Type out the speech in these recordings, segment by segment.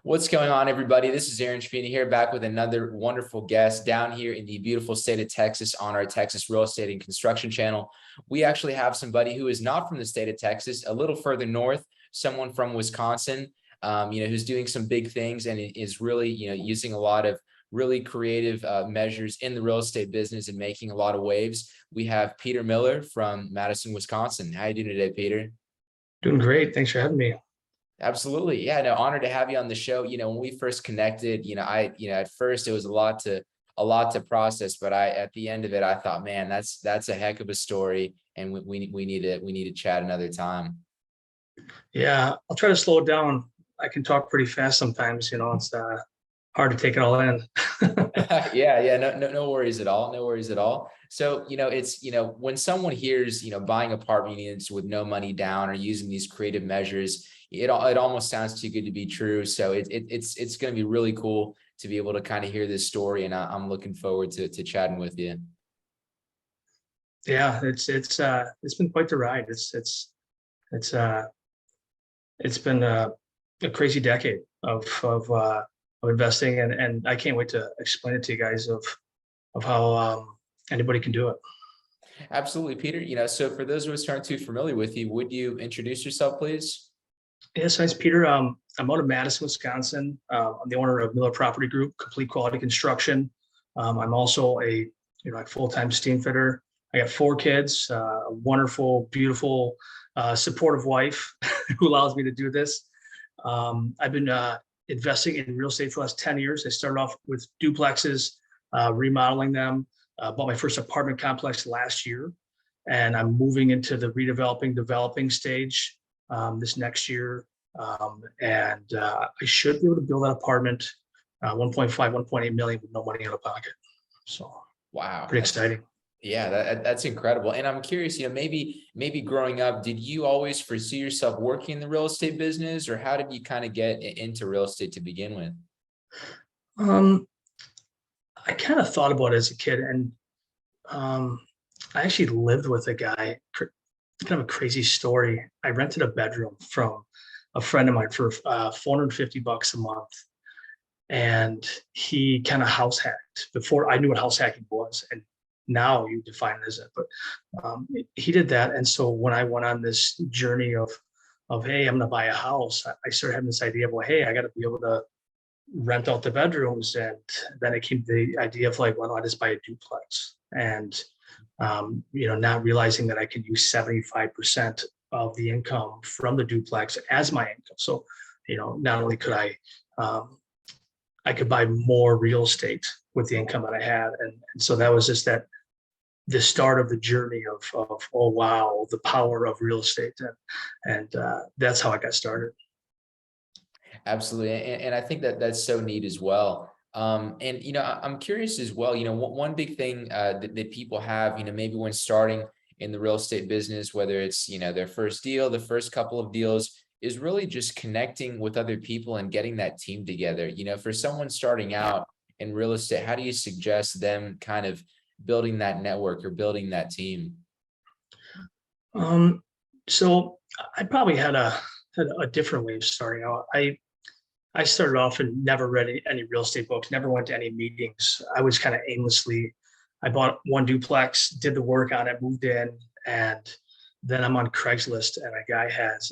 What's going on, everybody? This is Aaron Trevino here, back with another wonderful guest down here in the beautiful state of Texas on our Texas Real Estate and Construction channel. We actually have somebody who is not from the state of Texas, a little further north, someone from Wisconsin, who's doing some big things and is really, using a lot of really creative measures in the real estate business and making a lot of waves. We have Peter Miller from Madison, Wisconsin. How you doing today, Peter? Doing great. Thanks for having me. Absolutely. Yeah, no, honored to have you on the show. When we first connected, at first it was a lot to process, but at the end of it, I thought, man, that's a heck of a story. And we need to chat another time. Yeah, I'll try to slow it down. I can talk pretty fast sometimes, it's hard to take it all in. Yeah. No worries at all. No worries at all. So, it's, when someone hears, buying apartment units with no money down or using these creative measures, it almost sounds too good to be true. So it's going to be really cool to be able to kind of hear this story. And I'm looking forward to chatting with you. Yeah, it's been quite the ride. It's been a crazy decade of investing, and I can't wait to explain it to you guys of how anybody can do it. Absolutely, Peter. So for those of us who aren't too familiar with you, would you introduce yourself, please? Yes, I'm Peter. I'm out of Madison, Wisconsin. I'm the owner of Miller Property Group, complete quality construction. I'm also a full-time Steamfitter. I got 4 kids, a wonderful, beautiful, supportive wife who allows me to do this. I've been investing in real estate for the last 10 years. I started off with duplexes, remodeling them. Bought my first apartment complex last year, and I'm moving into the developing stage this next year. I should be able to build that apartment 1.5, 1.8 million with no money out of pocket. So wow, pretty exciting. Yeah, that's incredible. And I'm curious, maybe growing up, did you always foresee yourself working in the real estate business, or how did you kind of get into real estate to begin with? I kind of thought about it as a kid, and I actually lived with a guy. Kind of a crazy story. I rented a bedroom from a friend of mine for $450 a month, and he kind of house hacked before I knew what house hacking was, and now you define it as it. But he did that, and so when I went on this journey of hey, I'm going to buy a house, I started having this idea of, well, hey, I got to be able to rent out the bedrooms, and then it came to the idea of like, why don't I just buy a duplex? And not realizing that I could use 75% of the income from the duplex as my income. So, not only could I could buy more real estate with the income that I had. And so that was just the start of the journey of oh, wow, the power of real estate. And that's how I got started. Absolutely. And I think that's so neat as well. I'm curious as well, one big thing that people have, maybe when starting in the real estate business, whether it's, their first deal, the first couple of deals, is really just connecting with other people and getting that team together. For someone starting out in real estate, how do you suggest them kind of building that network or building that team? So I probably had a different way of starting out. I started off and never read any real estate books, never went to any meetings. I was kind of aimlessly, I bought one duplex, did the work on it, moved in, and then I'm on Craigslist, and a guy has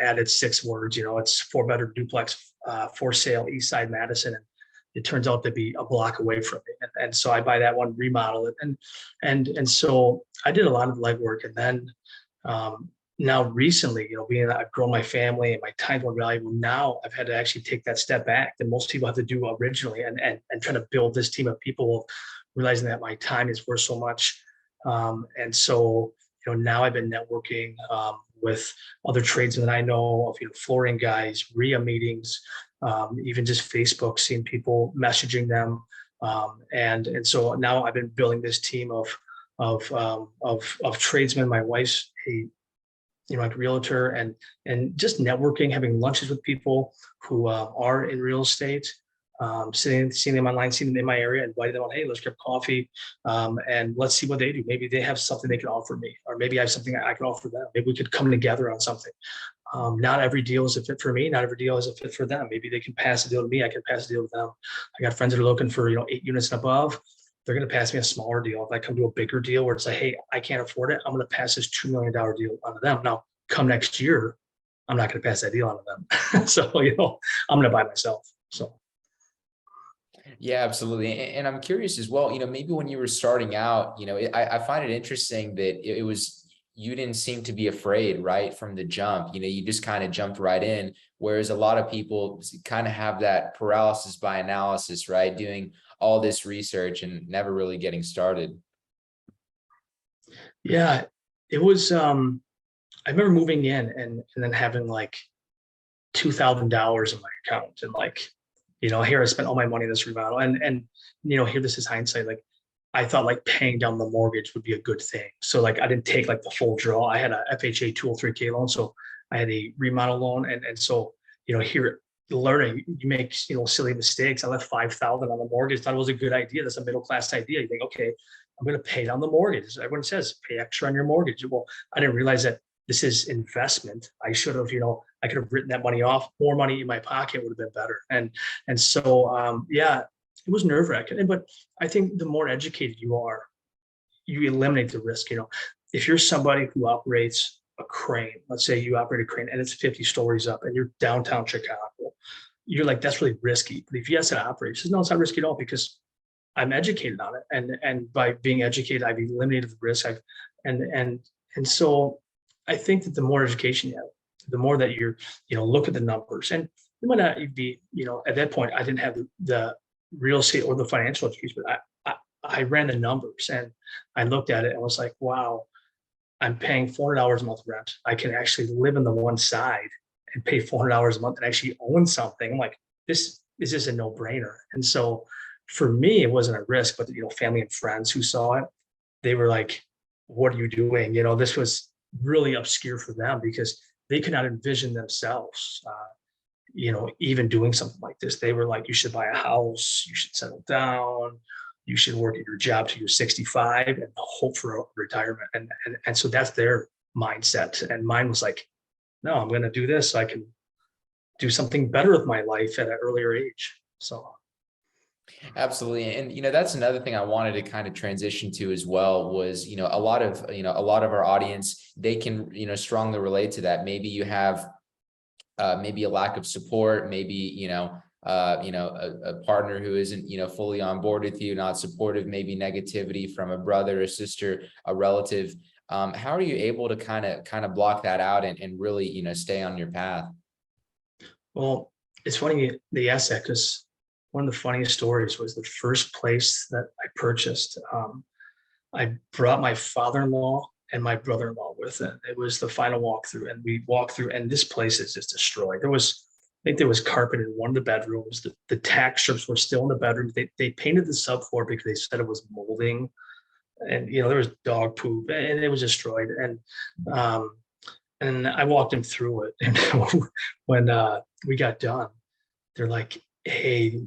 added 6 words, it's 4-bedroom duplex for sale, East Side Madison. And it turns out to be a block away from me. And so I buy that one, remodel it. And so I did a lot of legwork. And then now recently, being that I've grown my family and my time's more valuable, now I've had to actually take that step back that most people have to do originally and trying to build this team of people, realizing that my time is worth so much. And so, now I've been networking with other tradesmen that I know of, flooring guys, RIA meetings, even just Facebook, seeing people, messaging them. And so now I've been building this team of tradesmen. My wife's a realtor, and just networking, having lunches with people who are in real estate, seeing them online, seeing them in my area, inviting them on, hey, let's grab coffee, and let's see what they do. Maybe they have something they can offer me, or maybe I have something I can offer them. Maybe we could come together on something. Not every deal is a fit for me. Not every deal is a fit for them. Maybe they can pass a deal to me. I can pass a deal to them. I got friends that are looking for, 8 units and above. They're going to pass me a smaller deal. If I come to a bigger deal where it's like, hey, I can't afford it, I'm going to pass this $2 million deal onto them. Now, come next year, I'm not going to pass that deal onto them. So, I'm going to buy myself. So. Yeah, absolutely. And I'm curious as well, maybe when you were starting out, I find it interesting that it was, you didn't seem to be afraid, right, from the jump. You just kind of jumped right in, whereas a lot of people kind of have that paralysis by analysis, right, doing all this research and never really getting started. Yeah, it was, I remember moving in and then having like $2,000 in my account, and like, here I spent all my money in this remodel, and here, this is hindsight. Like, I thought like paying down the mortgage would be a good thing. So like I didn't take like the full draw. I had a FHA 203K loan. So I had a remodel loan. And so, here learning, you make, silly mistakes. I left 5,000 on the mortgage. Thought it was a good idea. That's a middle-class idea. You think, okay, I'm going to pay down the mortgage. Everyone says pay extra on your mortgage. Well, I didn't realize that this is investment. I should have, I could have written that money off. More money in my pocket would have been better. And so, yeah, it was nerve wracking. But I think the more educated you are, you eliminate the risk. If you're somebody who operates a crane, let's say you operate a crane and it's 50 stories up and you're downtown Chicago, you're like, that's really risky. But if you ask an operator, he says, no, it's not risky at all because I'm educated on it. And by being educated, I've eliminated the risk. And so I think that the more education you have, the more that you're, look at the numbers. And you might not be, at that point, I didn't have the real estate or the financial education, but I ran the numbers and I looked at it and was like, wow, I'm paying $400 a month rent. I can actually live in the one side and pay $400 a month and actually own something. I'm like, this is just a no brainer. And so for me, it wasn't a risk, but family and friends who saw it, they were like, what are you doing? This was really obscure for them because they could not envision themselves, even doing something like this. They were like, you should buy a house, you should settle down, you should work at your job till you're 65 and hope for a retirement. And so that's their mindset. And mine was like, no, I'm going to do this so I can do something better with my life at an earlier age. So. Absolutely. And, that's another thing I wanted to kind of transition to as well was, a lot of our audience, they can, strongly relate to that. Maybe you have maybe a lack of support, maybe, a partner who isn't, fully on board with you, not supportive, maybe negativity from a brother, a sister, a relative. How are you able to kind of block that out and really, stay on your path? Well, it's funny they asked that because one of the funniest stories was the first place that I purchased. I brought my father-in-law and my brother-in-law with it. It was the final walkthrough, and we walked through, and this place is just destroyed. I think there was carpet in one of the bedrooms. The tack strips were still in the bedroom. They painted the subfloor because they said it was molding, and there was dog poop, and it was destroyed. And I walked him through it, and when we got done, they're like, "Hey,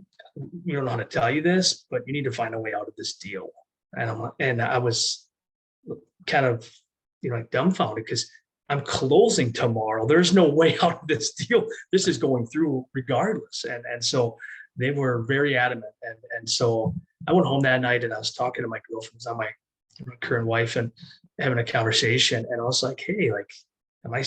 we don't know how to tell you this, but you need to find a way out of this deal." And I was kind of, like dumbfounded because I'm closing tomorrow. There's no way out of this deal. This is going through regardless. And so they were very adamant. And so I went home that night and I was talking to my girlfriend, my current wife, and having a conversation. And I was like, hey, like, am I,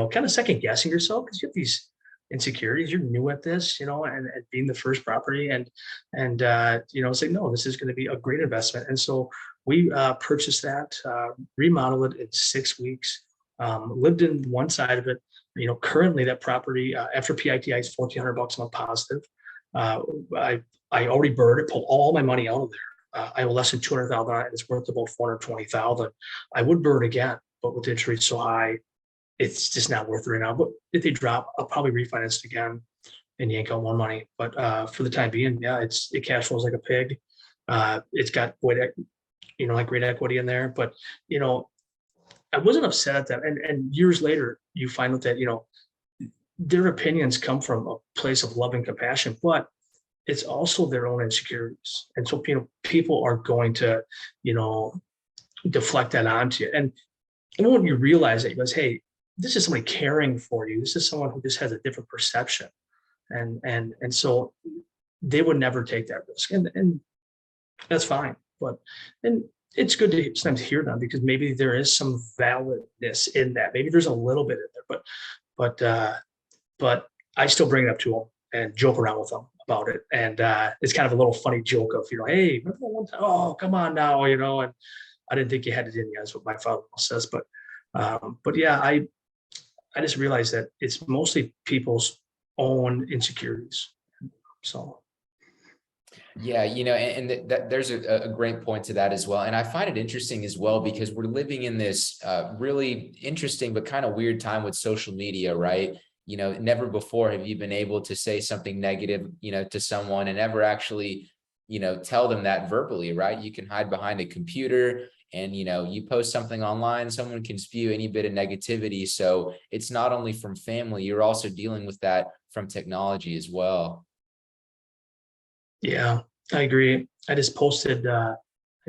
kind of second guessing yourself? Because you have these insecurities, you're new at this, and being the first property. And it's like, no, this is going to be a great investment. And so we purchased that, remodeled it in 6 weeks, lived in one side of it. Currently that property after PITI is $1,400 a month positive. I already burned it, pulled all my money out of there. I owe less than $200,000 on it. It's worth about $420,000. I would burn again, but with the interest rate so high, it's just not worth it right now. But if they drop, I'll probably refinance it again and yank out more money. But for the time being, yeah, it cash flows like a pig. It's got great equity in there. But I wasn't upset at that. And years later, you find out that their opinions come from a place of love and compassion, but it's also their own insecurities. And so people are going to deflect that onto you. And when you realize that, you goes, hey, this is somebody caring for you. This is someone who just has a different perception. And so they would never take that risk. And that's fine. But and it's good to sometimes hear them, because maybe there is some validness in that. Maybe there's a little bit in there, but I still bring it up to them and joke around with them about it. And it's kind of a little funny joke of, hey, remember that one time? Oh, come on now, and I didn't think you had it in you. That's what my father says. But yeah, I just realized that it's mostly people's own insecurities. So Yeah, that there's a great point to that as well. And I find it interesting as well, because we're living in this really interesting but kind of weird time with social media, right? Never before have you been able to say something negative, to someone and ever actually, tell them that verbally, right? You can hide behind a computer and, you post something online, someone can spew any bit of negativity. So it's not only from family, you're also dealing with that from technology as well. yeah, I agree. I just posted. I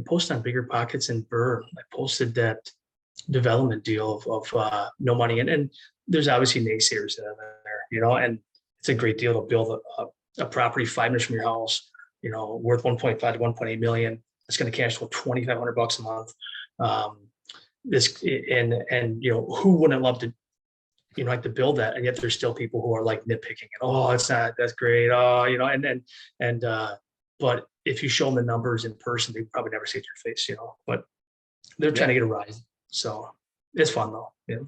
posted on Bigger Pockets and Burr. I posted that development deal of no money, and there's obviously naysayers that are there, and it's a great deal to build a property 5 minutes from your house, worth 1.5 to 1.8 million. It's going to cash flow $2,500 a month. This and who wouldn't love to like to build that, and yet there's still people who are like nitpicking it. Oh, it's not, that's great. Oh, and but if you show them the numbers in person, they probably never see it to your face, but they're trying to get a rise. So it's fun though. Yeah.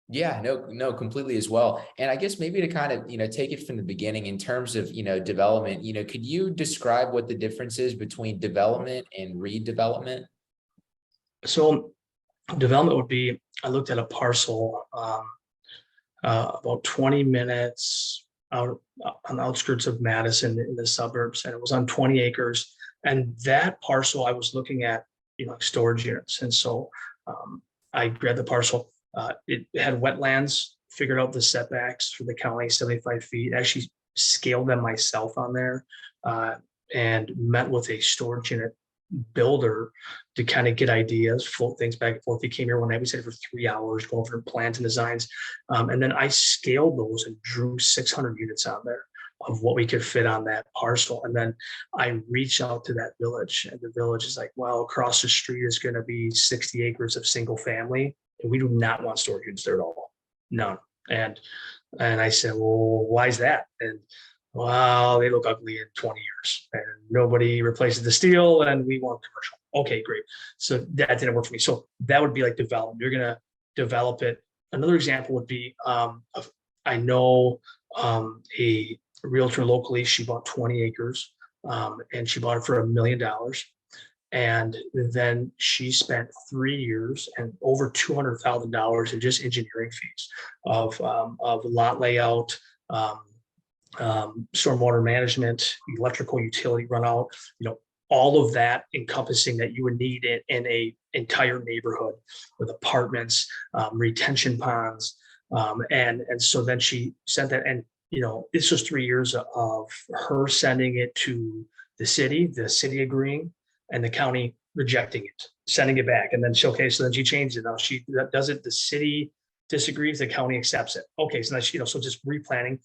Yeah, no, completely as well. And I guess maybe to kind of, take it from the beginning in terms of, development, could you describe what the difference is between development and redevelopment? So development would be, I looked at a parcel about 20 minutes out on the outskirts of Madison in the suburbs, and it was on 20 acres. And that parcel I was looking at, storage units. And so I grabbed the parcel. It had wetlands, figured out the setbacks for the county, 75 feet, actually scaled them myself on there, and met with a storage unit builder to kind of get ideas, float things back and forth. He came here one night, we stayed for 3 hours, going over plans and designs. And then I scaled those and drew 600 units on there of what we could fit on that parcel. And then I reach out to that village, and the village is like, well, across the street is going to be 60 acres of single family, and we do not want storage units there at all. None. And I said, well, why is that? And well, they look ugly in 20 years and nobody replaces the steel, and we want commercial. Okay, great. So that didn't work for me. So that would be like development. You're going to develop it. Another example would be, I know a realtor locally, she bought 20 acres and she bought it for $1 million. And then she spent 3 years and over $200,000 in just engineering fees of lot layout, stormwater management, electrical utility runout, all of that encompassing that you would need it in a entire neighborhood with apartments, retention ponds. And so then she sent that, and this was 3 years of her sending it to the city agreeing, and the county rejecting it, sending it back. And then so then she changed it. Now she does it, the city disagrees, the county accepts it. Okay, so now so just replanning.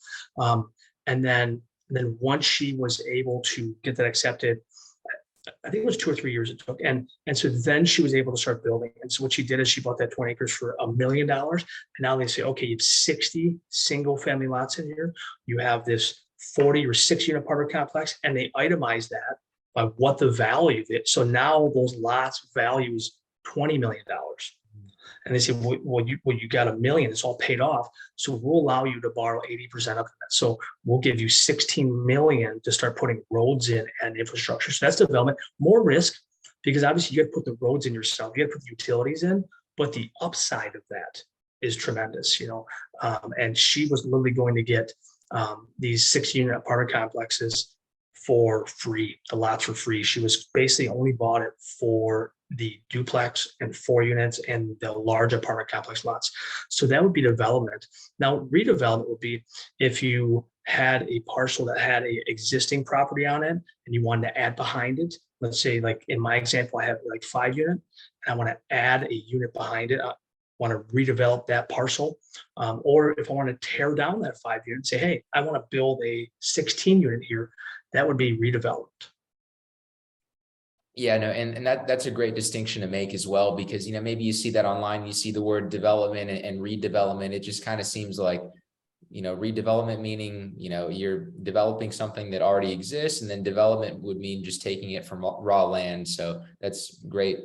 And then once she was able to get that accepted, I think it was 2 or 3 years it took. And so then she was able to start building. And so what she did is she bought that 20 acres for $1 million. And now they say, okay, you have 60 single family lots in here. You have this 40 or 60 unit apartment complex, and they itemize that by what the value of it. So now those lots values $20 million. And they say, well, you got $1 million, it's all paid off. So we'll allow you to borrow 80% of that. So we'll give you 16 million to start putting roads in and infrastructure. So that's development, more risk, because obviously you got to put the roads in yourself, you got to put the utilities in, but the upside of that is tremendous, and she was literally going to get these 6-unit apartment complexes for free, the lots for free. She was basically only bought it for the duplex and 4 units and the large apartment complex lots. So that would be development. Now, redevelopment would be if you had a parcel that had a existing property on it and you wanted to add behind it. Let's say, like in my example, I have like 5 unit and I want to add a unit behind it. want to redevelop that parcel, or if I want to tear down that 5-unit and say, hey, I want to build a 16-unit here, that would be redeveloped. Yeah, no, and that's a great distinction to make as well, because, maybe you see that online, you see the word development and redevelopment. It just kind of seems like, redevelopment meaning, you're developing something that already exists, and then development would mean just taking it from raw land. So that's great,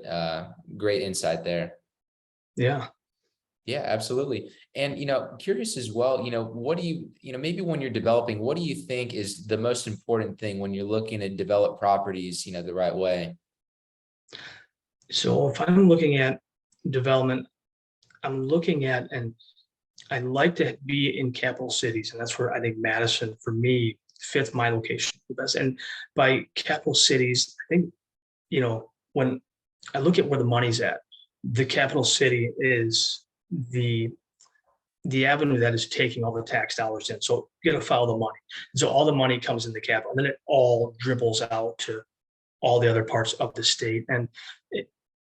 great insight there. Yeah. Yeah, absolutely. And, curious as well, what do you, maybe when you're developing, what do you think is the most important thing when you're looking to develop properties, the right way? So if I'm looking at development, I'm looking at, and I like to be in capital cities, and that's where I think Madison, for me, fits my location the best. And by capital cities, I think, when I look at where the money's at, the capital city is the avenue that is taking all the tax dollars in. So you got to follow the money. And so all the money comes in the capital, and then it all dribbles out to all the other parts of the state. And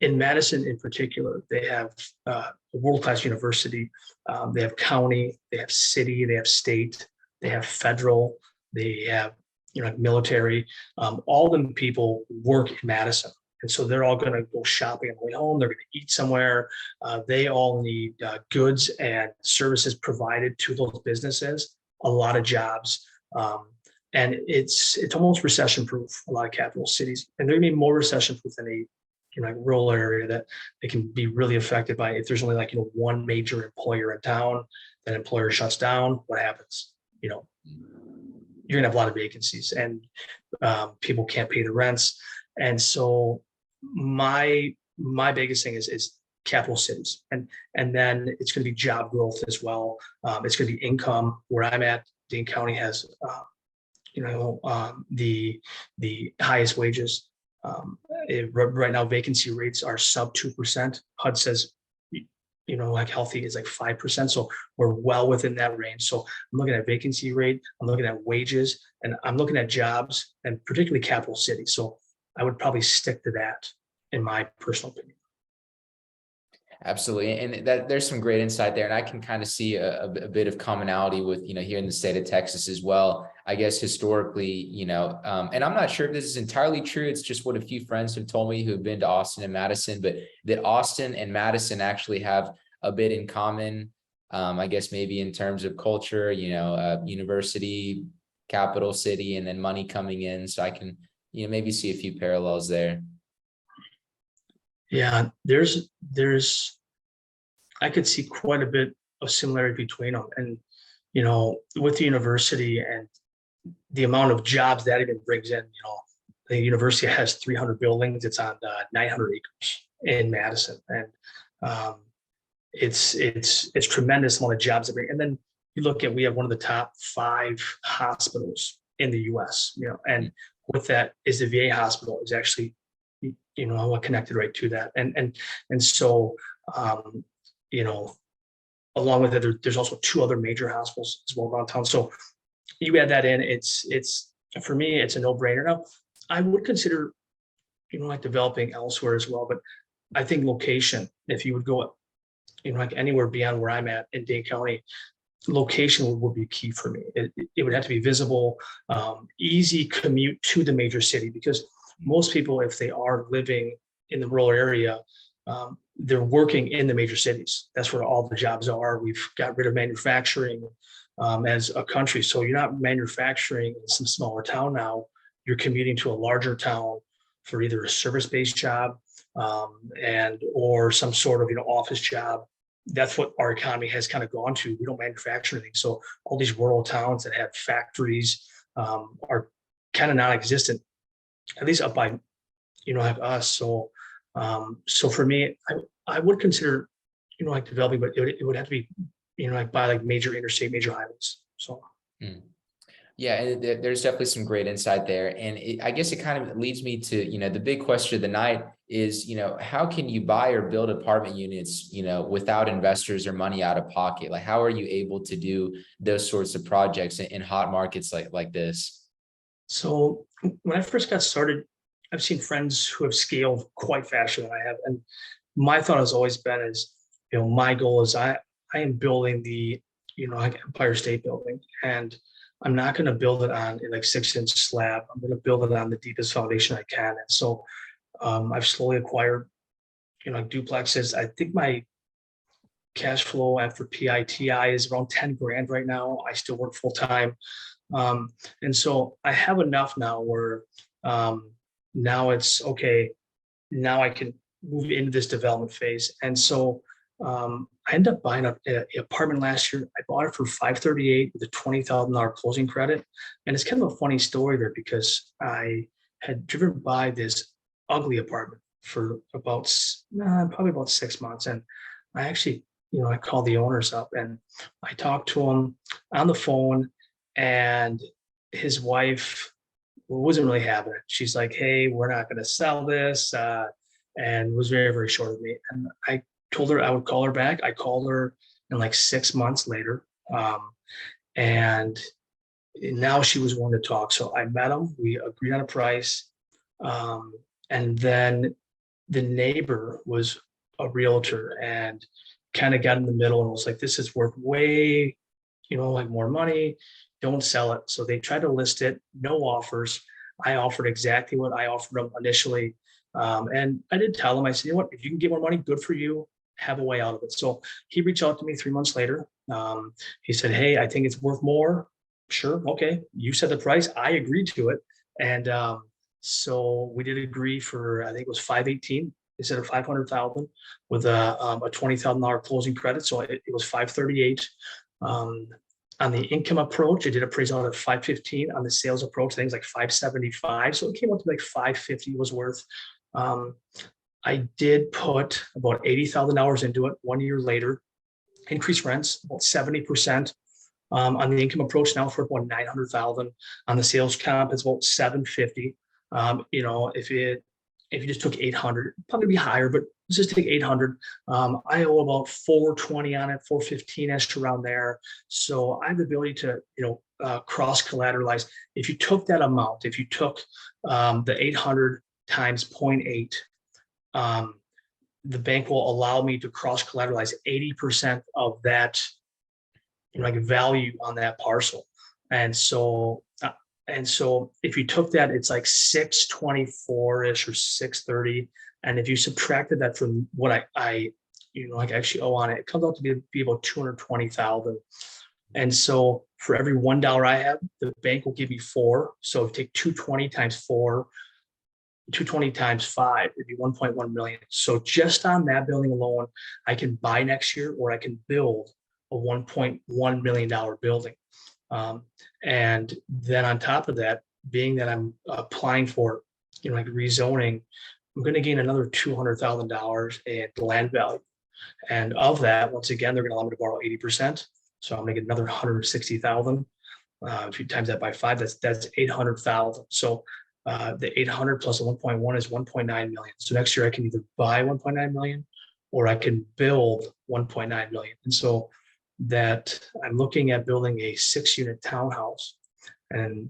in Madison in particular, they have a world-class university. They have county, they have city, they have state, they have federal, they have like military. All them people work in Madison. And so they're all going to go shopping on the way home. They're going to eat somewhere. They all need goods and services provided to those businesses, a lot of jobs. And it's almost recession proof, a lot of capital cities. And they're going to be more recession proof than a like rural area that they can be really affected by. If there's only one major employer in town, that employer shuts down, what happens? You're going to have a lot of vacancies, and people can't pay the rents. And so my biggest thing is capital cities, and then it's going to be job growth as well. It's going to be income. Where I'm at, Dane County has the highest wages. Right now, vacancy rates are sub 2%. HUD says, like healthy is like 5%. So we're well within that range. So I'm looking at vacancy rate, I'm looking at wages, and I'm looking at jobs, and particularly capital cities. So I would probably stick to that, in my personal opinion. Absolutely. And that there's some great insight there. And I can kind of see a bit of commonality with, here in the state of Texas as well. I guess historically, and I'm not sure if this is entirely true. It's just what a few friends have told me who've been to Austin and Madison, but that Austin and Madison actually have a bit in common. I guess maybe in terms of culture, university, capital city, and then money coming in. So I can, maybe see a few parallels there. Yeah, I could see quite a bit of similarity between them. And, with the university and the amount of jobs that even brings in, the university has 300 buildings. It's on 900 acres in Madison. And it's tremendous amount of jobs that bring. And then you look at, we have one of the top 5 hospitals in the US, and with that is the VA hospital is actually, connected right to that. And so, along with it, there's also 2 other major hospitals as well around town. So you add that in, it's for me, it's a no-brainer. Now, I would consider, like developing elsewhere as well, but I think location, if you would go, like anywhere beyond where I'm at in Dane County, location would be key for me. It would have to be visible, easy commute to the major city, because most people, if they are living in the rural area, they're working in the major cities. That's where all the jobs are. We've got rid of manufacturing as a country. So you're not manufacturing in some smaller town now. You're commuting to a larger town for either a service-based job or some sort of office job. That's what our economy has kind of gone to. We don't manufacture anything. So all these rural towns that have factories are kind of non-existent, at least up by, like us. So, so for me, I would consider, like developing, but it would have to be, like by like major interstate, major highways. So. Yeah, and there's definitely some great insight there. And I guess it kind of leads me to, the big question of the night is, how can you buy or build apartment units, without investors or money out of pocket? Like, how are you able to do those sorts of projects in hot markets like this? So when I first got started, I've seen friends who have scaled quite faster than I have. And my thought has always been is, my goal is I am building the, like Empire State Building, and I'm not going to build it on like 6-inch slab. I'm going to build it on the deepest foundation I can. And so I've slowly acquired, like duplexes. I think my cash flow after PITI is around 10 grand right now. I still work full time. And so I have enough now where now it's okay. Now I can move into this development phase. And so I ended up buying an apartment last year. I bought it for $538 with a $20,000 closing credit. And it's kind of a funny story there because I had driven by this ugly apartment for about probably about 6 months. And I actually, I called the owners up and I talked to them on the phone, and his wife wasn't really having it. She's like, "Hey, we're not going to sell this," and was very, very short of me. And I told her I would call her back. I called her in like 6 months later. And now she was willing to talk. So I met him. We agreed on a price. And then the neighbor was a realtor and kind of got in the middle and was like, "This is worth way, like more money. Don't sell it." So they tried to list it, no offers. I offered exactly what I offered them initially. And I did tell him, I said, "You know what, if you can get more money, good for you, have a way out of it." So he reached out to me 3 months later. He said, "Hey, I think it's worth more." Sure. Okay. You said the price. I agreed to it. And so we did agree for, I think it was 518 instead of 500,000 with a $20,000 closing credit. So it was 538. On the income approach, I did appraise out at 515. On the sales approach, things like 575. So it came up to like 550 was worth. I did put about $80,000 into it 1 year later, increased rents about 70%. On the income approach now for about 900,000. On the sales comp, it's about 750. If you just took 800, probably be higher, but let's just take 800. I owe about 420 on it, 415ish around there. So I have the ability to, cross collateralize. If you took that amount, if you took the 800 times 0.8, the bank will allow me to cross collateralize 80% of that, like value on that parcel. And so if you took that, it's like 624-ish or 630. And if you subtracted that from what I actually owe on it, it comes out to be about 220,000. And so for every $1 I have, the bank will give me 4. So if you take 220 times 4, 220 times 5, it'd be 1.1 million. So just on that building alone, I can buy next year, or I can build a $1.1 million building. And then on top of that, being that I'm applying for, like rezoning, I'm going to gain another $200,000 in land value. And of that, once again, they're going to allow me to borrow 80%. So I'm going to get another 160,000. If you times that by 5, that's 800,000. So the 800 plus the 1.1 is 1.9 million. So next year I can either buy 1.9 million or I can build 1.9 million. And so that I'm looking at building a 6-unit townhouse, and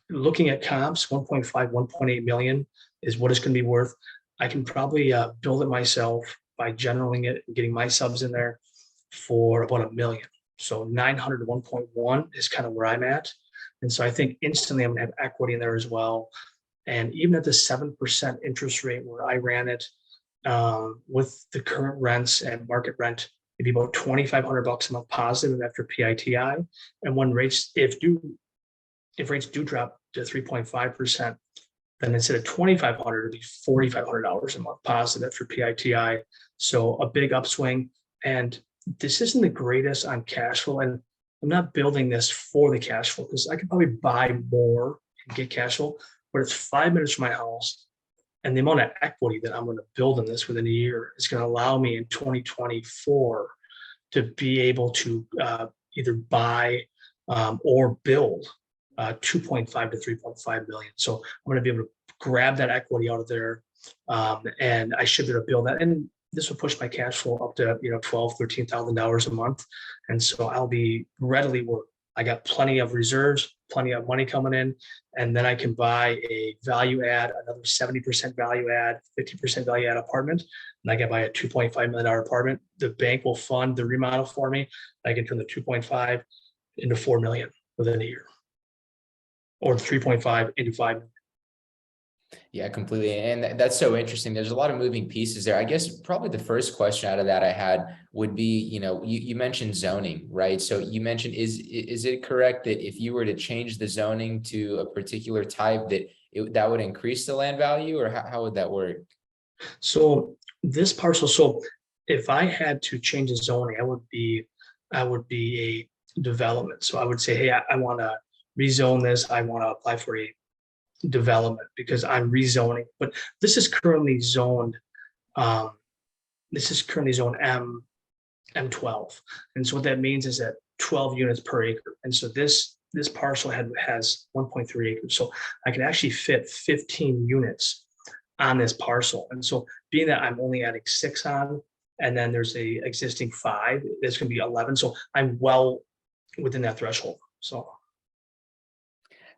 looking at comps, 1.5, 1.8 million is what it's going to be worth. I can probably build it myself by generaling it and getting my subs in there for about $1 million. So 900 to 1.1 is kind of where I'm at. And so I think instantly I'm going to have equity in there as well. And even at the 7% interest rate where I ran it, with the current rents and market rent, it'd be about $2,500 a month positive after PITI. And when rates, if rates do drop to 3.5%, then instead of $2,500, it'd be $4,500 a month positive after PITI. So a big upswing. And this isn't the greatest on cash flow. And I'm not building this for the cash flow, because I could probably buy more and get cash flow, but it's 5 minutes from my house. And the amount of equity that I'm going to build in this within a year is going to allow me in 2024 to be able to either buy or build 2.5 to 3.5 million. So I'm going to be able to grab that equity out of there, and I should be able to build that. And this will push my cash flow up to $12,000, $13,000 a month. And so I'll be readily I got plenty of reserves, plenty of money coming in, and then I can buy a value add, another 70% value add, 50% value add apartment, and I can buy a $2.5 million apartment. The bank will fund the remodel for me. I can turn the 2.5 into 4 million within a year, or 3.5 into 5 million. Yeah, completely. And that's so interesting. There's a lot of moving pieces there. I guess probably the first question out of that I had would be, you mentioned zoning, right? So you mentioned, is it correct that if you were to change the zoning to a particular type that would increase the land value, or how would that work? So this parcel, so if I had to change the zoning, I would be a development. So I would say, hey, I want to rezone this. I want to apply for a development because I'm rezoning, but this is currently zoned. This is currently zone M12, and so what that means is that 12 units per acre, and so this parcel has 1.3 acres, so I can actually fit 15 units on this parcel. And so being that I'm only adding 6 on, and then there's a existing 5, there's going to be 11, so I'm well within that threshold. So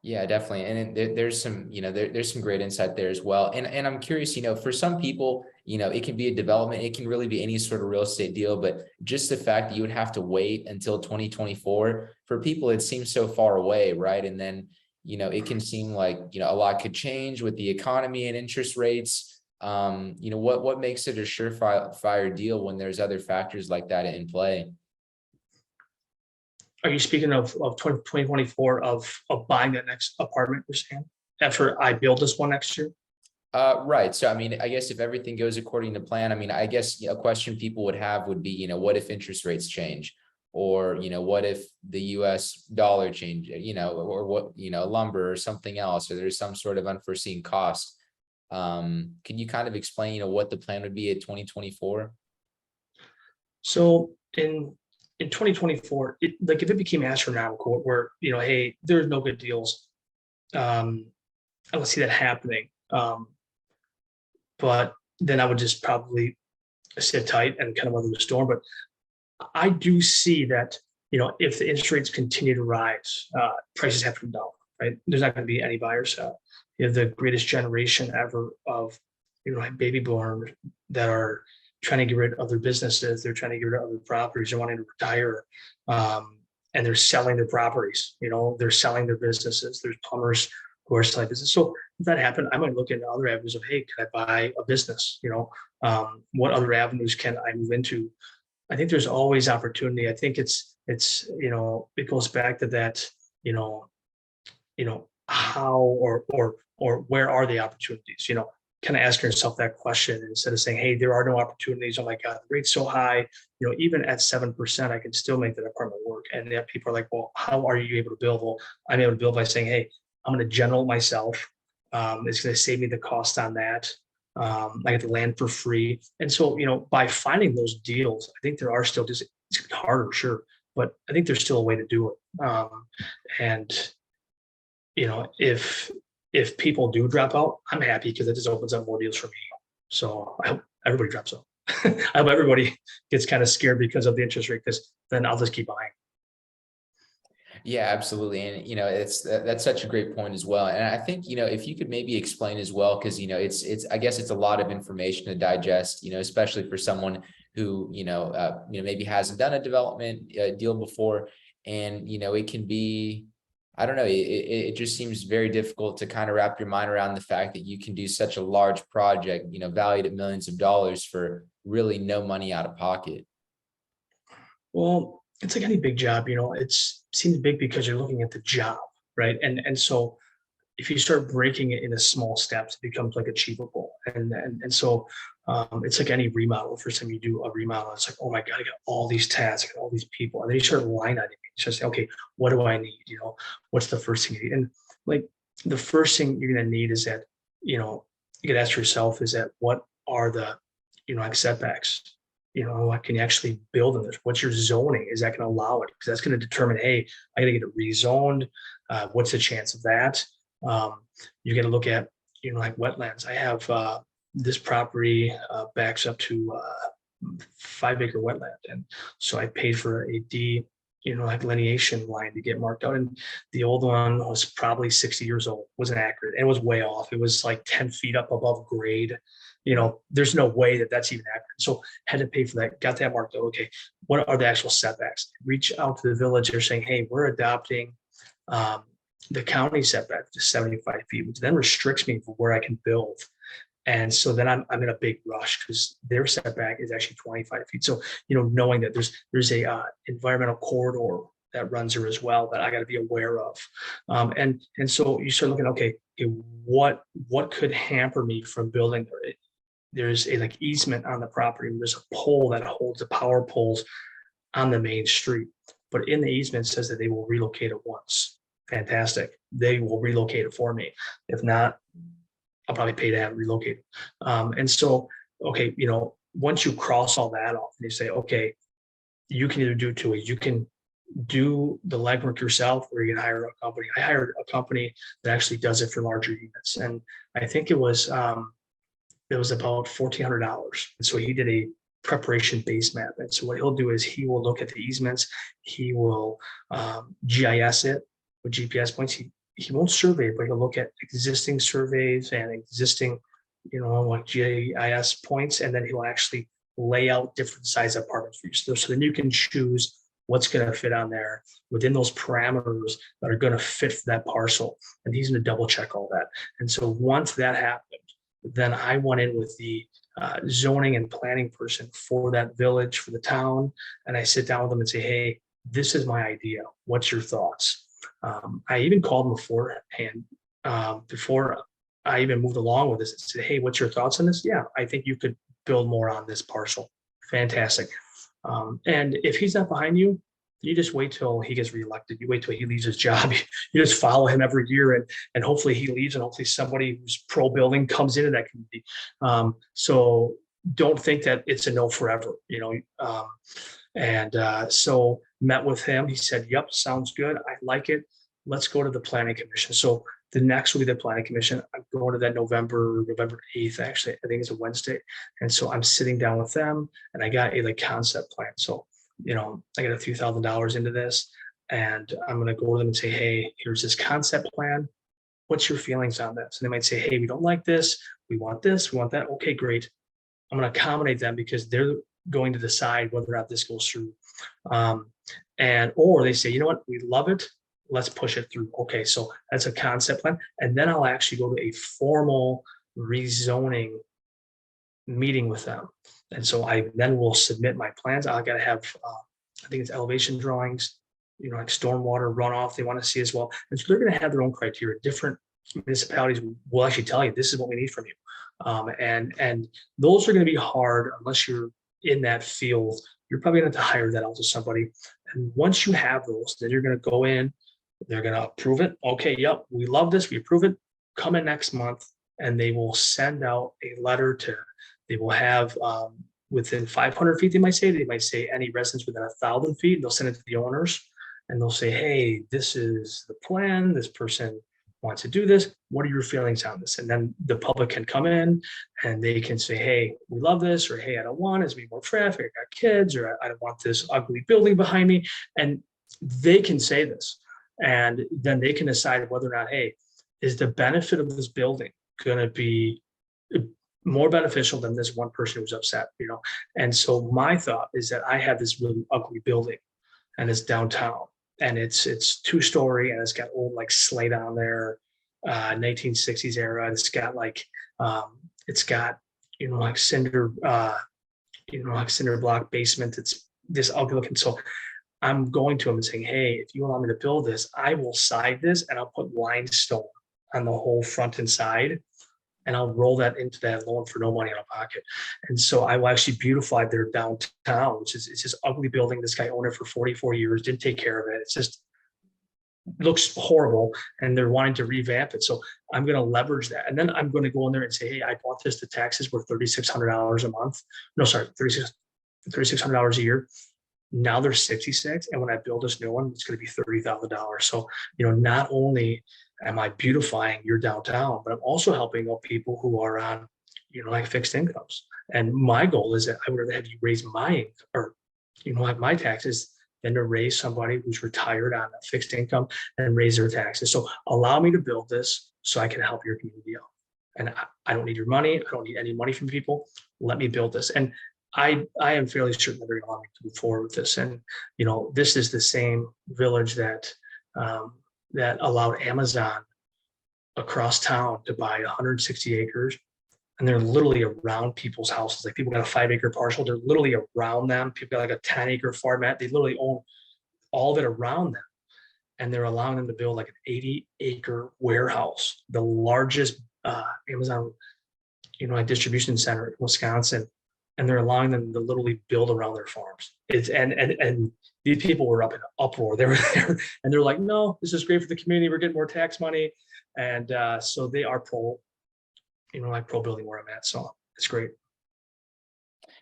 Yeah, definitely. And there's some, there's some great insight there as well. And I'm curious, for some people, it can be a development, it can really be any sort of real estate deal, but just the fact that you would have to wait until 2024, for people, it seems so far away, right? And then, it can seem like, a lot could change with the economy and interest rates. What makes it a surefire deal when there's other factors like that in play? are you speaking of 2024 of buying that next apartment you're saying after I build this one next year? Right. So, I mean, I guess if everything goes according to plan, I mean, I guess a question people would have would be, what if interest rates change? Or, what if the US dollar change, or what, lumber or something else, or there's some sort of unforeseen cost. Can you kind of explain, what the plan would be at 2024? So in 2024, like if it became astronomical, where hey, there's no good deals, I don't see that happening. But then I would just probably sit tight and kind of weather the storm. But I do see that if the interest rates continue to rise, prices have to come down. Right? There's not going to be any buyers. You have the greatest generation ever of baby boomers that are trying to get rid of their businesses. They're trying to get rid of other properties. They're wanting to retire, and they're selling their properties. They're selling their businesses. There's plumbers who are selling business. So if that happened, I might look into other avenues of, hey, can I buy a business? What other avenues can I move into? I think there's always opportunity. I think it goes back to that, how or where are the opportunities? Kind of asking yourself that question instead of saying, hey, there are no opportunities. Oh my God, the rate's so high. Even at 7%, I can still make that apartment work. And yet people are like, well, how are you able to build? Well, I'm able to build by saying, hey, I'm going to general myself. It's going to save me the cost on that. I get the land for free. And so, by finding those deals, I think there are still just, it's going to be harder, sure, but I think there's still a way to do it. And if people do drop out, I'm happy because it just opens up more deals for me. So I hope everybody drops out. I hope everybody gets kind of scared because of the interest rate, because then I'll just keep buying. Yeah, absolutely. And, that's such a great point as well. And I think, if you could maybe explain as well, because, I guess it's a lot of information to digest, especially for someone who, maybe hasn't done a development deal before. And, it can be, I don't know, it just seems very difficult to kind of wrap your mind around the fact that you can do such a large project, valued at millions of dollars for really no money out of pocket. Well, it's like any big job, it seems big because you're looking at the job, right? And so if you start breaking it into small steps, it becomes like achievable. And so it's like any remodel. First time you do a remodel, it's like, oh my God, I got all these tasks, I got all these people. And then you start line iteming. You just say, okay, what do I need? What's the first thing you need? And like the first thing you're gonna need is that, you can ask yourself, is that what are the, like setbacks? What can you actually build in this? What's your zoning? Is that going to allow it? Because that's going to determine, hey, I got to get it rezoned. What's the chance of that? You got to look at, like wetlands. I have this property backs up to 5-acre wetland, and so I paid for a like lineation line to get marked out. And the old one was probably 60 years old, wasn't accurate. And it was way off. It was like 10 feet up above grade. There's no way that that's even accurate. So had to pay for that, got that marked out. Okay, what are the actual setbacks? Reach out to the village. They're saying, hey, we're adopting the county setback to 75 feet, which then restricts me for where I can build. And so then I'm in a big rush because their setback is actually 25 feet. So, knowing that there's a environmental corridor that runs there as well that I got to be aware of. And so you start looking, okay, what could hamper me from building there? There's a like easement on the property. There's a pole that holds the power poles on the main street. But in the easement it says that they will relocate it once. Fantastic. They will relocate it for me. If not, I'll probably pay to have it relocated. And so, okay, once you cross all that off and you say, okay, you can either do two ways. You can do the legwork yourself or you can hire a company. I hired a company that actually does it for larger units. And I think it was about $1,400. And so he did a preparation base map. And so what he'll do is he will look at the easements. He will GIS it with GPS points. He won't survey, but he'll look at existing surveys and existing, like GIS points, and then he'll actually lay out different size apartments for you. So then you can choose what's going to fit on there within those parameters that are going to fit for that parcel. And he's going to double check all that. And so once that happened, then I went in with the zoning and planning person for that village, for the town, and I sit down with them and say, hey, this is my idea. What's your thoughts? I even called them beforehand, before I even moved along with this and said, hey, what's your thoughts on this? Yeah, I think you could build more on this parcel. Fantastic. And if he's not behind you, you just wait till he gets reelected. You wait till he leaves his job. You just follow him every year, and hopefully he leaves, and hopefully somebody who's pro-building comes into that community. So don't think that it's a no forever, So met with him. He said, yep, sounds good. I like it. Let's go to the planning commission. So the next will be the planning commission. I'm going to that November 8th, actually. I think it's a Wednesday. And so I'm sitting down with them and I got a concept plan. So, I got a few $1,000s into this and I'm going to go to them and say, hey, here's this concept plan. What's your feelings on this? And they might say, hey, we don't like this. We want this. We want that. Okay, great. I'm going to accommodate them because they're going to decide whether or not this goes through. Or they say, you know what, we love it. Let's push it through. Okay, so that's a concept plan. And then I'll actually go to a formal rezoning meeting with them. And so I then will submit my plans. I got to have, I think it's elevation drawings, like stormwater runoff they want to see as well. And so they're going to have their own criteria. Different municipalities will actually tell you, this is what we need from you. And those are going to be hard unless you're in that field. You're probably going to have to hire that out to somebody. And once you have those, then you're going to go in, they're going to approve it. Okay, yep, we love this, we approve it. Come in next month, and they will send out a letter they will have within 500 feet, they might say any residence within 1,000 feet, they'll send it to the owners, and they'll say, hey, this is the plan, this person wants to do this. What are your feelings on this? And then the public can come in and they can say, hey, we love this, or hey, I don't want it. It's be more traffic. I got kids, or I don't want this ugly building behind me. And they can say this. And then they can decide whether or not, hey, is the benefit of this building going to be more beneficial than this one person who's upset, And so my thought is that I have this really ugly building and it's downtown. And it's 2-story and it's got old like slate on there, 1960s era. It's got like like cinder block basement. It's this ugly looking. So I'm going to him and saying, hey, if you allow me to build this, I will side this and I'll put limestone on the whole front and side. And I'll roll that into that loan for no money out of pocket. And so I will actually beautify their downtown, which is it's this ugly building. This guy owned it for 44 years, didn't take care of it. It's just looks horrible, and they're wanting to revamp it. So I'm going to leverage that. And then I'm going to go in there and say, hey, I bought this. The taxes were $3,600 a month. No, sorry, $3,600 a year. Now they're 66. And when I build this new one, it's going to be $30,000. So, not only am I beautifying your downtown, but I'm also helping out people who are on, like fixed incomes. And my goal is that I would rather have you raise my income, or, have my taxes than to raise somebody who's retired on a fixed income and raise their taxes. So allow me to build this so I can help your community out. And I don't need your money. I don't need any money from people. Let me build this. And I am fairly certain that they're going to move forward with this. And, this is the same village that that allowed Amazon across town to buy 160 acres. And they're literally around people's houses. Like people got a 5-acre parcel. They're literally around them. People got like a 10-acre farmland. They literally own all of it around them. And they're allowing them to build like an 80-acre warehouse, the largest Amazon, like distribution center in Wisconsin. And they're allowing them to literally build around their farms. And these people were up in uproar. They were there and they're like, no, this is great for the community. We're getting more tax money. And so they are pro building where I'm at. So it's great.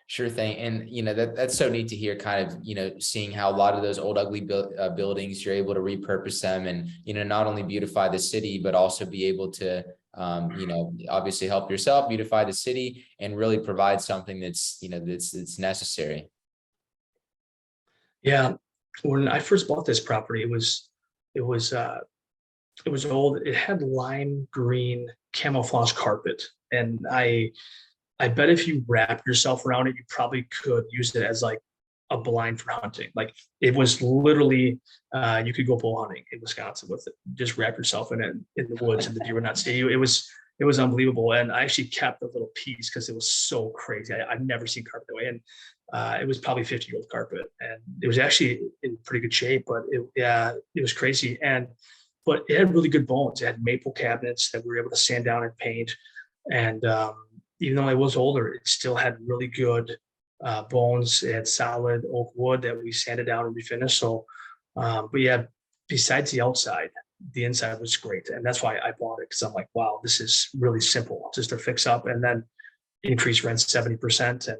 Sure thing. And, that's so neat to hear, kind of, seeing how a lot of those old ugly buildings, you're able to repurpose them and, not only beautify the city, but also be able to, obviously help yourself beautify the city and really provide something that's, that's necessary. Yeah. When I first bought this property, it was old. It had lime green camouflage carpet. And I bet if you wrap yourself around it, you probably could use it as like a blind for hunting. Like it was literally, you could go bull hunting in Wisconsin with it. Just wrap yourself in it in the woods and the deer would not see you. It was unbelievable. And I actually kept a little piece because it was so crazy. I've never seen carpet that way. And it was probably 50-year-old carpet. And it was actually in pretty good shape, but it was crazy. But it had really good bones. It had maple cabinets that we were able to sand down and paint. And even though I was older, it still had really good bones. It had solid oak wood that we sanded down and refinished. So, but yeah, besides the outside, the inside was great. And that's why I bought it, because I'm like, wow, this is really simple just to fix up and then increase rent 70%. And,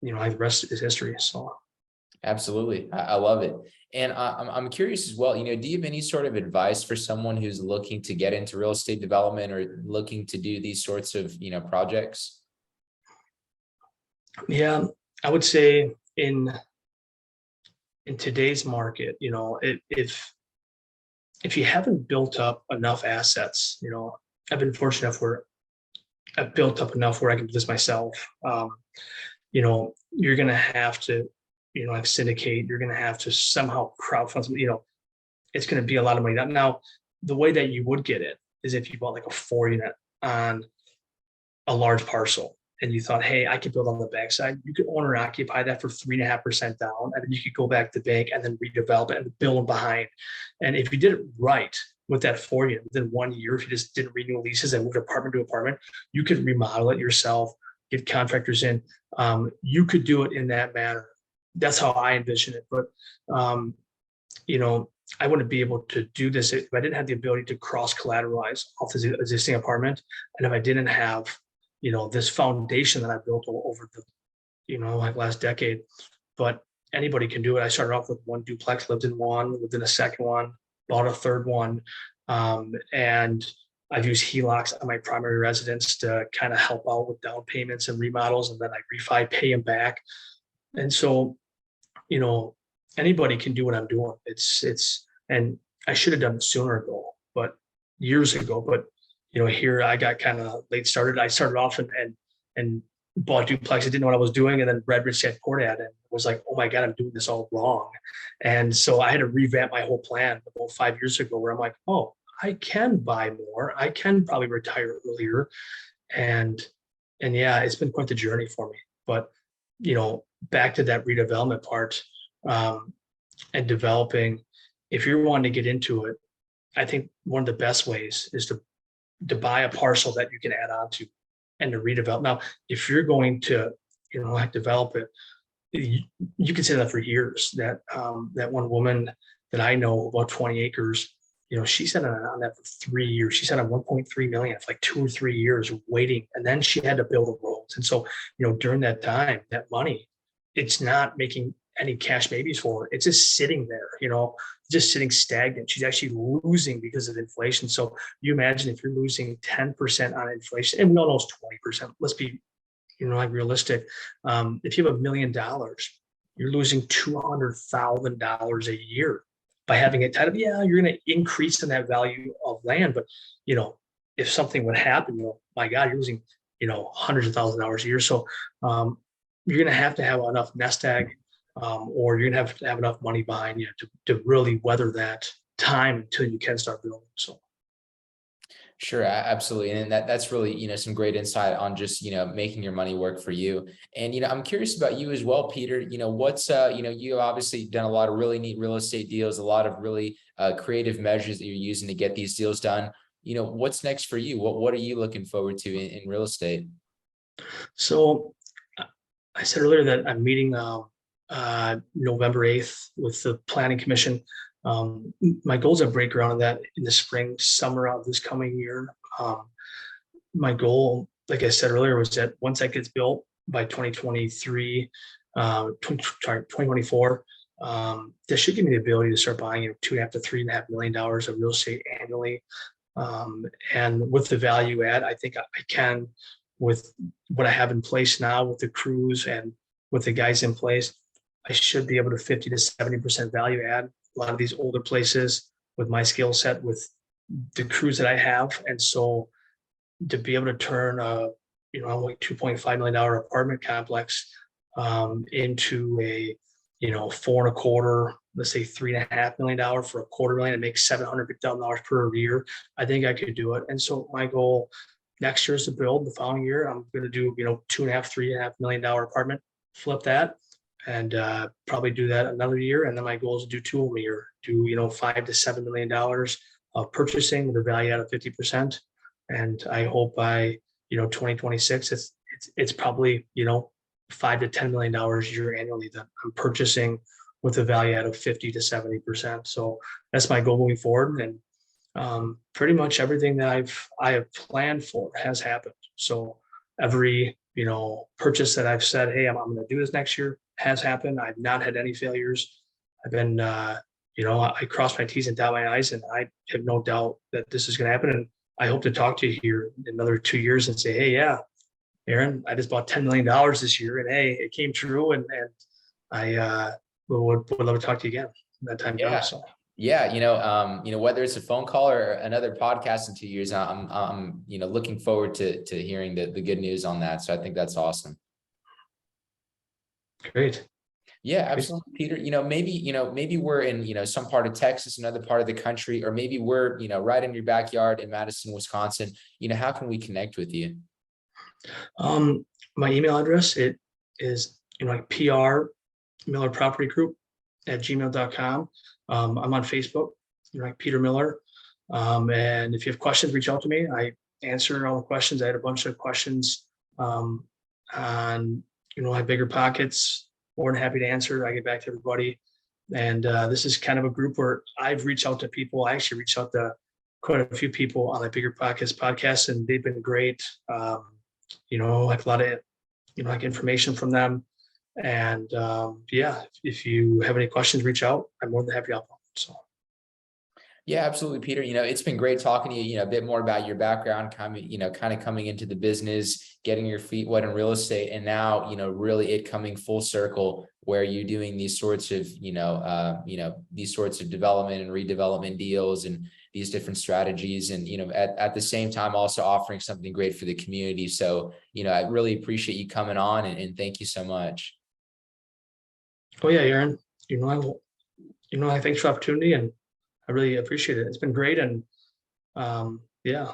the rest is history. So. Absolutely. I love it. And I'm curious as well, do you have any sort of advice for someone who's looking to get into real estate development or looking to do these sorts of, projects? Yeah, I would say in today's market, if you haven't built up enough assets, I've been fortunate where I've built up enough where I can do this myself. You're going to have to, like syndicate, you're going to have to somehow crowdfund some, it's going to be a lot of money. Now, the way that you would get it is if you bought like a 4-unit on a large parcel and you thought, hey, I could build on the backside. You could owner occupy that for 3.5% down, and then you could go back to the bank and then redevelop it and build behind. And if you did it right with that 4-unit, within 1 year, if you just didn't renew leases and moved apartment to apartment, you could remodel it yourself, get contractors in. You could do it in that manner. That's how I envision it. But, I wouldn't be able to do this if I didn't have the ability to cross collateralize off the existing apartment. And if I didn't have, this foundation that I built over the, like last decade. But anybody can do it. I started off with 1 duplex, lived in one, lived in a second one, bought a third one. And I've used HELOCs on my primary residence to kind of help out with down payments and remodels. And then I refi, pay them back. And so, anybody can do what I'm doing. And I should have done it sooner ago, but years ago, but here I got kind of late started. I started off and bought duplex. I didn't know what I was doing. And then Red Ridge San Cordat and was like, oh my God, I'm doing this all wrong. And so I had to revamp my whole plan about 5 years ago, where I'm like, oh, I can buy more. I can probably retire earlier. And yeah, it's been quite the journey for me. But, back to that redevelopment part, and developing, if you're wanting to get into it, I think one of the best ways is to buy a parcel that you can add on to and to redevelop. Now, if you're going to, develop it, you can say that for years. That one woman that I know, about 20 acres, she sat on that for 3 years. She sat on 1.3 million for like 2 or 3 years waiting. And then she had to build the roads. And so, during that time, that money, it's not making any cash babies for her. It's just sitting there, just sitting stagnant. She's actually losing because of inflation. So you imagine if you're losing 10% on inflation, and we all know it's 20%. Let's be, realistic. If you have $1 million you're losing $200,000 a year by having it tied up. Yeah, you're going to increase in that value of land, but if something would happen, my God, you're losing, hundreds of thousands of dollars a year. So you're going to have enough nest egg, or you're going to have enough money behind you to really weather that time until you can start building. So. Sure, absolutely. And that's really, some great insight on just, making your money work for you. And, I'm curious about you as well, Peter. What's, you've obviously done a lot of really neat real estate deals, a lot of really creative measures that you're using to get these deals done. What's next for you? What are you looking forward to in real estate? So I said earlier that I'm meeting November 8th with the Planning Commission. My goals are break ground on that in the spring, summer of this coming year. My goal, like I said earlier, was that once that gets built by 2023, 2024, that should give me the ability to start buying $2.5 to $3.5 million of real estate annually. And with the value add, I think I can, with what I have in place now with the crews and with the guys in place, I should be able to 50 to 70% value add a lot of these older places with my skill set, with the crews that I have. And so to be able to turn like $2.5 million apartment complex into a, 4.25, let's say $3.5 million for $250,000 and make $750,000 per year, I think I could do it. And so my goal next year is to build. The following year, I'm going to do, $2.5, $3.5 million apartment, flip that, and probably do that another year. And then my goal is to do 2 of them a year, do $5 to $7 million of purchasing with a value out of 50%. And I hope by 2026, it's probably $5 to $10 million a year annually that I'm purchasing with a value out of 50 to 70%. So that's my goal moving forward. And pretty much everything that I have planned for has happened. So every purchase that I've said, hey, I'm going to do this next year, has happened. I've not had any failures. I've been, I cross my T's and dot my I's, and I have no doubt that this is going to happen. And I hope to talk to you here in another 2 years and say, hey, yeah, Aaron, I just bought $10 million this year, and hey, it came true. And I would love to talk to you again when that time comes. So. Yeah, whether it's a phone call or another podcast in 2 years, I'm looking forward to hearing the good news on that. So I think that's awesome. Great. Yeah, absolutely, Peter. Maybe we're in, some part of Texas, another part of the country, or maybe we're, right in your backyard in Madison, Wisconsin. How can we connect with you? My email address, it is, prmillerpropertygroup at gmail.com. I'm on Facebook, Peter Miller. And if you have questions, reach out to me. I answer all the questions. I had a bunch of questions on, my bigger pockets. More than happy to answer. I get back to everybody. And this is kind of a group where I've reached out to people. I actually reached out to quite a few people on the Bigger Pockets podcast, and they've been great. Like a lot of, like information from them. And if you have any questions, reach out. I'm more than happy to help. So. Yeah, absolutely, Peter. It's been great talking to you, a bit more about your background, kind of coming into the business, getting your feet wet in real estate, and now, really it coming full circle where you're doing these sorts of, these sorts of development and redevelopment deals and these different strategies. And, at the same time, also offering something great for the community. So, I really appreciate you coming on, and thank you so much. Oh yeah, Aaron, I thanks for the opportunity, and I really appreciate it. It's been great. And yeah.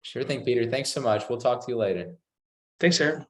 Sure thing, Peter. Thanks so much. We'll talk to you later. Thanks, Aaron.